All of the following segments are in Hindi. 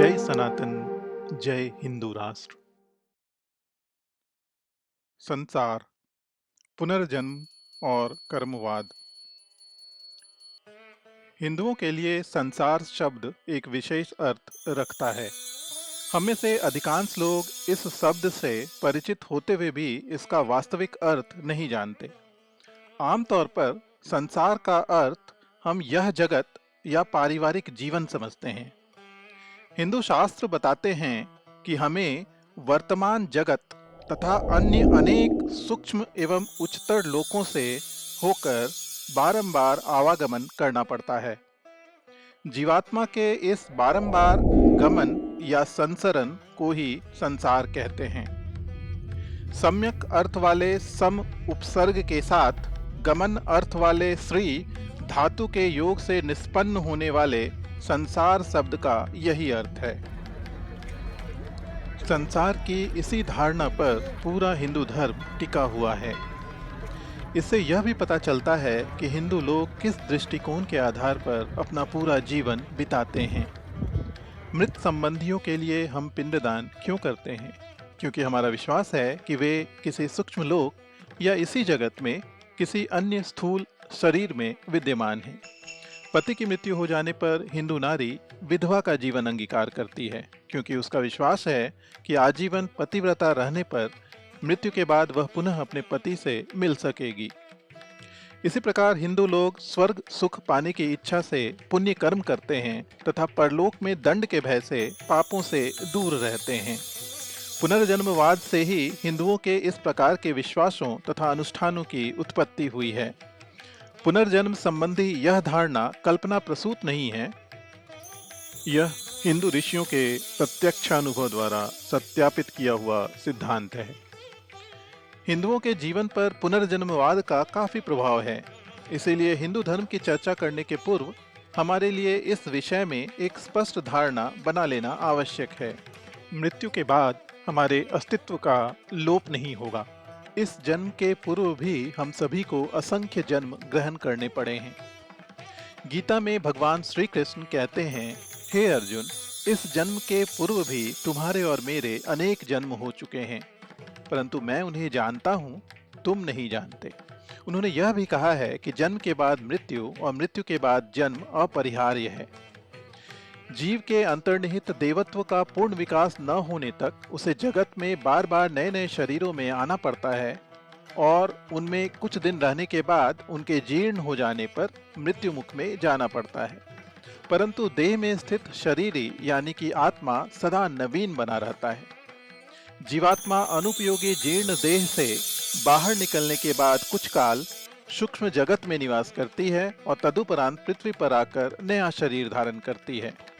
जय सनातन, जय हिंदू राष्ट्र। संसार, पुनर्जन्म और कर्मवाद। हिंदुओं के लिए संसार शब्द एक विशेष अर्थ रखता है। हम में से अधिकांश लोग इस शब्द से परिचित होते हुए भी इसका वास्तविक अर्थ नहीं जानते। आमतौर पर संसार का अर्थ हम यह जगत या पारिवारिक जीवन समझते हैं। हिंदू शास्त्र बताते हैं कि हमें वर्तमान जगत तथा अन्य अनेक सूक्ष्म एवं उच्चतर लोकों से होकर बारंबार आवागमन करना पड़ता है। जीवात्मा के इस बारंबार गमन या संसरण को ही संसार कहते हैं। सम्यक अर्थ वाले सम उपसर्ग के साथ गमन अर्थ वाले श्री धातु के योग से निष्पन्न होने वाले संसार शब्द का यही अर्थ है। संसार की इसी धारणा पर पूरा हिंदू धर्म टिका हुआ है। इससे यह भी पता चलता है कि हिंदू लोग किस दृष्टिकोण के आधार पर अपना पूरा जीवन बिताते हैं। मृत संबंधियों के लिए हम पिंडदान क्यों करते हैं? क्योंकि हमारा विश्वास है कि वे किसी सूक्ष्म लोक या इसी जगत में किसी अन्य स्थूल शरीर में विद्यमान हैं। पति की मृत्यु हो जाने पर हिंदू नारी विधवा का जीवन अंगीकार करती है, क्योंकि उसका विश्वास है कि आजीवन पतिव्रता रहने पर मृत्यु के बाद वह पुनः अपने पति से मिल सकेगी। इसी प्रकार हिंदू लोग स्वर्ग सुख पाने की इच्छा से पुण्य कर्म करते हैं तथा परलोक में दंड के भय से पापों से दूर रहते हैं। पुनर्जन्मवाद से ही हिंदुओं के इस प्रकार के विश्वासों तथा अनुष्ठानों की उत्पत्ति हुई है। पुनर्जन्म संबंधी यह धारणा कल्पना प्रसूत नहीं है। यह हिंदू ऋषियों के प्रत्यक्षानुभव द्वारा सत्यापित किया हुआ सिद्धांत है। हिंदुओं के जीवन पर पुनर्जन्मवाद का काफी प्रभाव है। इसीलिए हिंदू धर्म की चर्चा करने के पूर्व हमारे लिए इस विषय में एक स्पष्ट धारणा बना लेना आवश्यक है। मृत्यु के बाद हमारे अस्तित्व का लोप नहीं होगा। इस जन्म के पूर्व भी हम सभी को असंख्य जन्म ग्रहण करने पड़े हैं। गीता में भगवान श्री कृष्ण कहते हैं, हे अर्जुन, इस जन्म के पूर्व भी तुम्हारे और मेरे अनेक जन्म हो चुके हैं, परंतु मैं उन्हें जानता हूं, तुम नहीं जानते। उन्होंने यह भी कहा है कि जन्म के बाद मृत्यु और मृत्यु के बाद जन्म अपरिहार्य है। जीव के अंतर्निहित देवत्व का पूर्ण विकास न होने तक उसे जगत में बार बार नए नए शरीरों में आना पड़ता है और उनमें कुछ दिन रहने के बाद उनके जीर्ण हो जाने पर मृत्यु मुख में जाना पड़ता है। परंतु देह में स्थित शरीरी यानी कि आत्मा सदा नवीन बना रहता है। जीवात्मा अनुपयोगी जीर्ण देह से बाहर निकलने के बाद कुछ काल सूक्ष्म जगत में निवास करती है और तदुपरांत पृथ्वी पर आकर नया शरीर धारण करती है।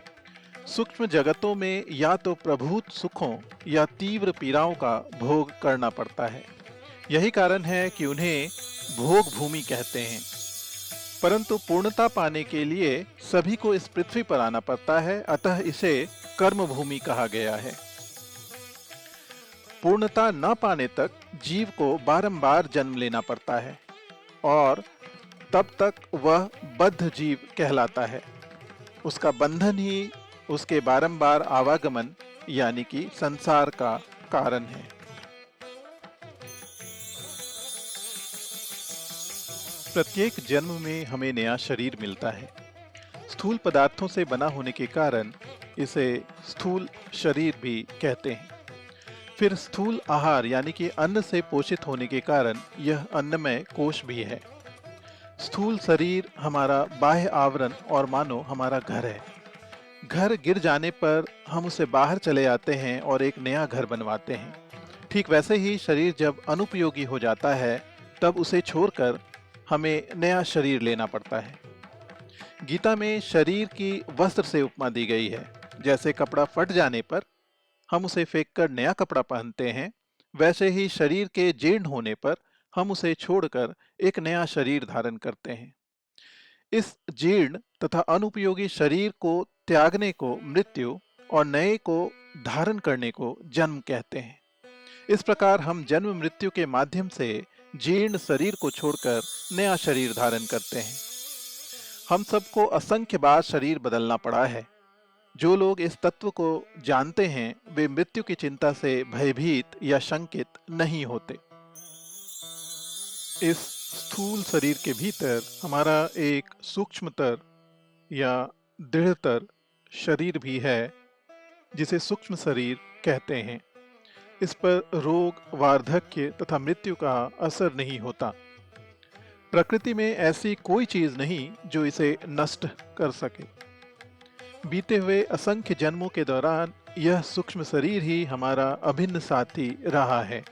सूक्ष्म जगतों में या तो प्रभूत सुखों या तीव्र पीड़ाओं का भोग करना पड़ता है। यही कारण है कि उन्हें भोग भूमि कहते हैं। परंतु पूर्णता पाने के लिए सभी को इस पृथ्वी पर आना पड़ता है, अतः इसे कर्म भूमि कहा गया है। पूर्णता न पाने तक जीव को बारंबार जन्म लेना पड़ता है और तब तक वह बद्ध जीव कहलाता है। उसका बंधन ही उसके बारंबार आवागमन यानी कि संसार का कारण है। प्रत्येक जन्म में हमें नया शरीर मिलता है। स्थूल पदार्थों से बना होने के कारण इसे स्थूल शरीर भी कहते हैं। फिर स्थूल आहार यानी कि अन्न से पोषित होने के कारण यह अन्नमय कोश भी है। स्थूल शरीर हमारा बाह्य आवरण और मानो हमारा घर है। घर गिर जाने पर हम उसे बाहर चले आते हैं और एक नया घर बनवाते हैं। ठीक वैसे ही शरीर जब अनुपयोगी हो जाता है तब उसे छोड़कर हमें नया शरीर लेना पड़ता है। गीता में शरीर की वस्त्र से उपमा दी गई है। जैसे कपड़ा फट जाने पर हम उसे फेंककर नया कपड़ा पहनते हैं, वैसे ही शरीर के जीर्ण होने पर हम उसे छोड़कर एक नया शरीर धारण करते हैं। इस जीर्ण तथा अनुपयोगी शरीर को त्यागने को मृत्यु और नए को धारण करने को जन्म कहते हैं। इस प्रकार हम जन्म मृत्यु के माध्यम से जीर्ण शरीर को छोड़कर नया शरीर धारण करते हैं। हम सबको असंख्य बार शरीर बदलना पड़ा है। जो लोग इस तत्व को जानते हैं वे मृत्यु की चिंता से भयभीत या शंकित नहीं होते। इस स्थूल शरीर के भीतर हमारा एक सूक्ष्मतर या दृढ़तर शरीर भी है जिसे सूक्ष्म शरीर कहते हैं। इस पर रोग, वार्धक्य तथा मृत्यु का असर नहीं होता। प्रकृति में ऐसी कोई चीज नहीं जो इसे नष्ट कर सके। बीते हुए असंख्य जन्मों के दौरान यह सूक्ष्म शरीर ही हमारा अभिन्न साथी रहा है।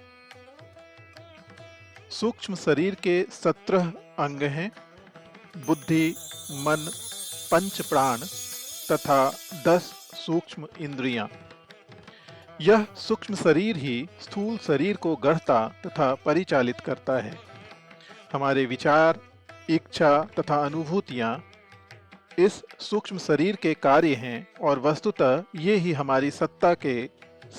सूक्ष्म शरीर के 17 अंग हैं। बुद्धि, मन, पंच प्राण तथा 10 सूक्ष्म इंद्रियां। यह सूक्ष्म शरीर ही स्थूल शरीर को गढ़ता तथा परिचालित करता है। हमारे विचार, इच्छा तथा अनुभूतियां इस सूक्ष्म शरीर के कार्य हैं और वस्तुतः ये ही हमारी सत्ता के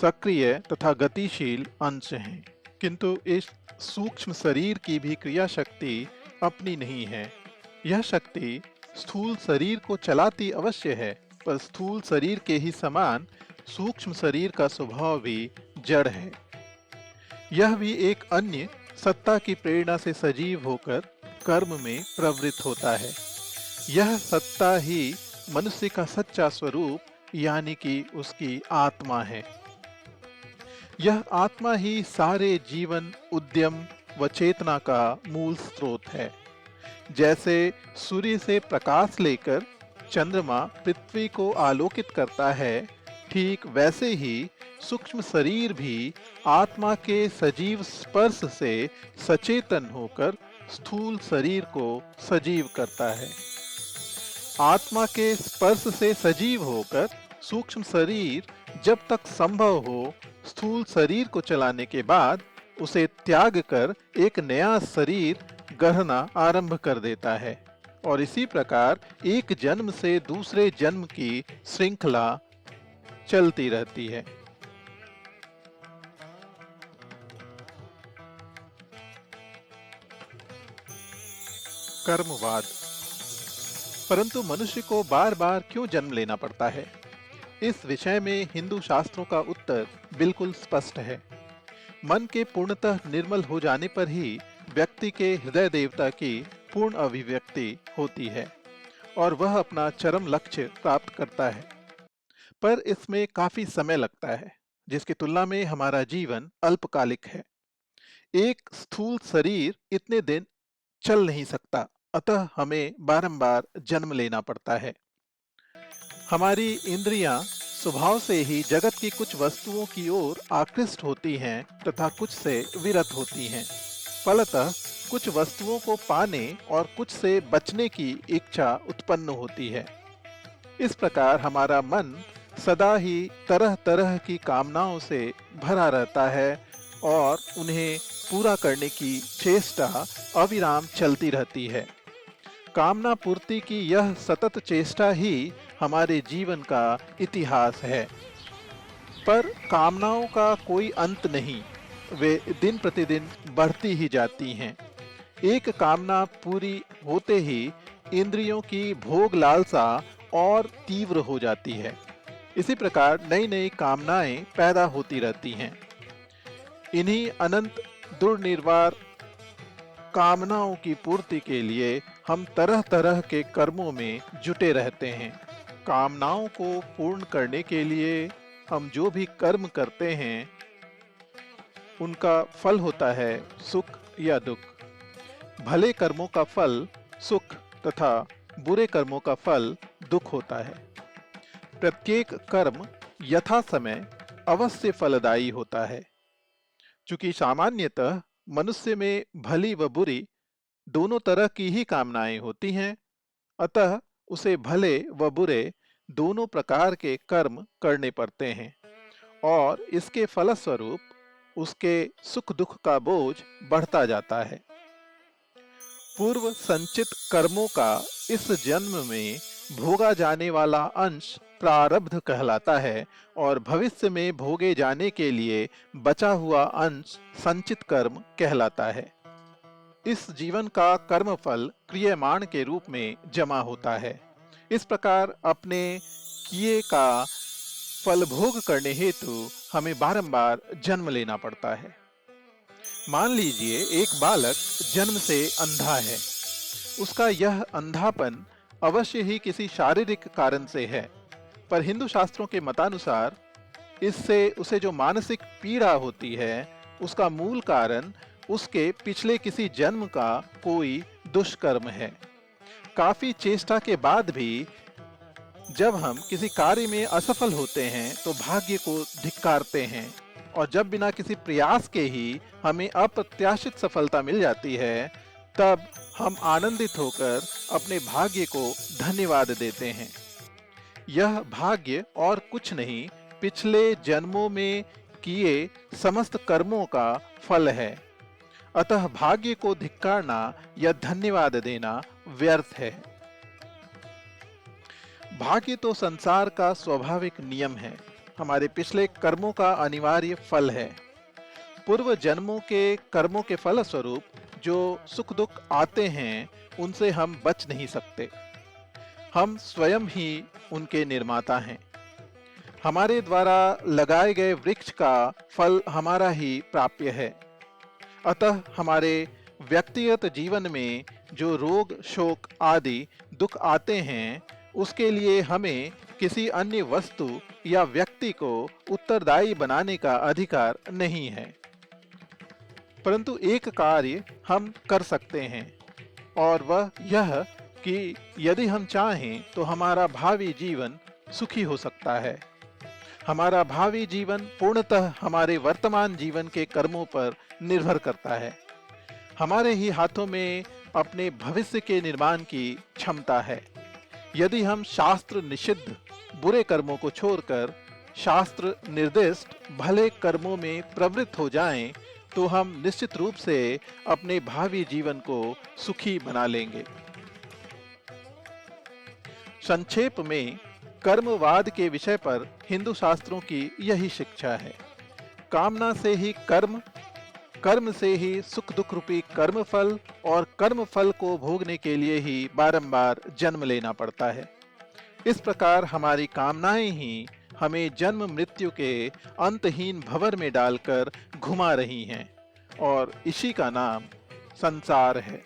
सक्रिय तथा गतिशील अंश हैं। किंतु इस सूक्ष्म शरीर की भी क्रिया शक्ति अपनी नहीं है। यह शक्ति स्थूल शरीर को चलाती अवश्य है, पर स्थूल शरीर के ही समान सूक्ष्म शरीर का स्वभाव भी जड़ है। यह भी एक अन्य सत्ता की प्रेरणा से सजीव होकर कर्म में प्रवृत्त होता है। यह सत्ता ही मनुष्य का सच्चा स्वरूप यानी कि उसकी आत्मा है। यह आत्मा ही सारे जीवन, उद्यम व चेतना का मूल स्रोत है। जैसे सूर्य से प्रकाश लेकर चंद्रमा पृथ्वी को आलोकित करता है, ठीक वैसे ही सूक्ष्म शरीर भी आत्मा के सजीव स्पर्श से सचेतन होकर स्थूल शरीर को सजीव करता है। आत्मा के स्पर्श से सजीव होकर सूक्ष्म शरीर जब तक संभव हो स्थूल शरीर को चलाने के बाद उसे त्याग कर एक नया शरीर गढ़ना आरंभ कर देता है, और इसी प्रकार एक जन्म से दूसरे जन्म की श्रृंखला चलती रहती है। कर्मवाद। परंतु मनुष्य को बार बार क्यों जन्म लेना पड़ता है? इस विषय में हिंदू शास्त्रों का उत्तर बिल्कुल स्पष्ट है। मन के पूर्णतः निर्मल हो जाने पर ही व्यक्ति के हृदय देवता की पूर्ण अभिव्यक्ति होती है और वह अपना चरम लक्ष्य प्राप्त करता है। पर इसमें काफी समय लगता है, जिसकी तुलना में हमारा जीवन अल्पकालिक है। एक स्थूल शरीर इतने दिन चल नहीं सकता, अतः हमें बारंबार जन्म लेना पड़ता है। हमारी इंद्रियां स्वभाव से ही जगत की कुछ वस्तुओं की ओर आकृष्ट होती हैं तथा कुछ से विरत होती हैं। फलतः कुछ वस्तुओं को पाने और कुछ से बचने की इच्छा उत्पन्न होती है। इस प्रकार हमारा मन सदा ही तरह तरह की कामनाओं से भरा रहता है और उन्हें पूरा करने की चेष्टा अविराम चलती रहती है। कामना पूर्ति की यह सतत चेष्टा ही हमारे जीवन का इतिहास है। पर कामनाओं का कोई अंत नहीं, वे दिन प्रतिदिन बढ़ती ही जाती हैं। एक कामना पूरी होते ही इंद्रियों की भोग लालसा और तीव्र हो जाती है। इसी प्रकार नई नई कामनाएं पैदा होती रहती हैं। इन्हीं अनंत दुर्निर्वार कामनाओं की पूर्ति के लिए हम तरह तरह के कर्मों में जुटे रहते हैं। कामनाओं को पूर्ण करने के लिए हम जो भी कर्म करते हैं उनका फल होता है सुख या दुख। भले कर्मों का फल सुख तथा बुरे कर्मों का फल दुख होता है। प्रत्येक कर्म यथा समय अवश्य फलदायी होता है। चूंकि सामान्यतः मनुष्य में भली व बुरी दोनों तरह की ही कामनाएं होती हैं, अतः उसे भले व बुरे दोनों प्रकार के कर्म करने पड़ते हैं और इसके फलस्वरूप उसके सुख दुख का बोझ बढ़ता जाता है। पूर्व संचित कर्मों का इस जन्म में भोगा जाने वाला अंश प्रारब्ध कहलाता है और भविष्य में भोगे जाने के लिए बचा हुआ अंश संचित कर्म कहलाता है। इस जीवन का कर्मफल क्रियमाण के रूप में जमा होता है। इस प्रकार अपने किए का फल भोग करने हेतु हमें बारंबार जन्म लेना पड़ता है। मान लीजिए एक बालक जन्म से अंधा है। उसका यह अंधापन अवश्य ही किसी शारीरिक कारण से है, पर हिंदू शास्त्रों के मतानुसार इससे उसे जो मानसिक पीड़ा होती है उसका मूल कारण उसके पिछले किसी जन्म का कोई दुष्कर्म है। काफी चेष्टा के बाद भी जब हम किसी कार्य में असफल होते हैं तो भाग्य को धिक्कारते हैं, और जब बिना किसी प्रयास के ही हमें अप्रत्याशित सफलता मिल जाती है तब हम आनंदित होकर अपने भाग्य को धन्यवाद देते हैं। यह भाग्य और कुछ नहीं, पिछले जन्मों में किए समस्त कर्मों का फल है। अतः भाग्य को धिक्कारना या धन्यवाद देना व्यर्थ है। भाग्य तो संसार का स्वाभाविक नियम है, हमारे पिछले कर्मों का अनिवार्य फल है। पूर्व जन्मों के कर्मों के फलस्वरूप जो सुख दुख आते हैं उनसे हम बच नहीं सकते। हम स्वयं ही उनके निर्माता हैं। हमारे द्वारा लगाए गए वृक्ष का फल हमारा ही प्राप्य है। अतः हमारे व्यक्तिगत जीवन में जो रोग शोक आदि दुख आते हैं उसके लिए हमें किसी अन्य वस्तु या व्यक्ति को उत्तरदायी बनाने का अधिकार नहीं है। परंतु एक कार्य हम कर सकते हैं, और वह यह कि यदि हम चाहें तो हमारा भावी जीवन सुखी हो सकता है। हमारा भावी जीवन पूर्णतः हमारे वर्तमान जीवन के कर्मों पर निर्भर करता है। हमारे ही हाथों में अपने भविष्य के निर्माण की क्षमता है। यदि हम शास्त्र निषिद्ध बुरे कर्मों को छोड़कर शास्त्र निर्दिष्ट भले कर्मों में प्रवृत्त हो जाएं, तो हम निश्चित रूप से अपने भावी जीवन को सुखी बना लेंगे। संक्षेप में कर्मवाद के विषय पर हिंदू शास्त्रों की यही शिक्षा है। कामना से ही कर्म, कर्म से ही सुख दुख रूपी कर्म फल, और कर्म फल को भोगने के लिए ही बारंबार जन्म लेना पड़ता है। इस प्रकार हमारी कामनाएं ही हमें जन्म मृत्यु के अंतहीन भंवर में डालकर घुमा रही हैं, और इसी का नाम संसार है।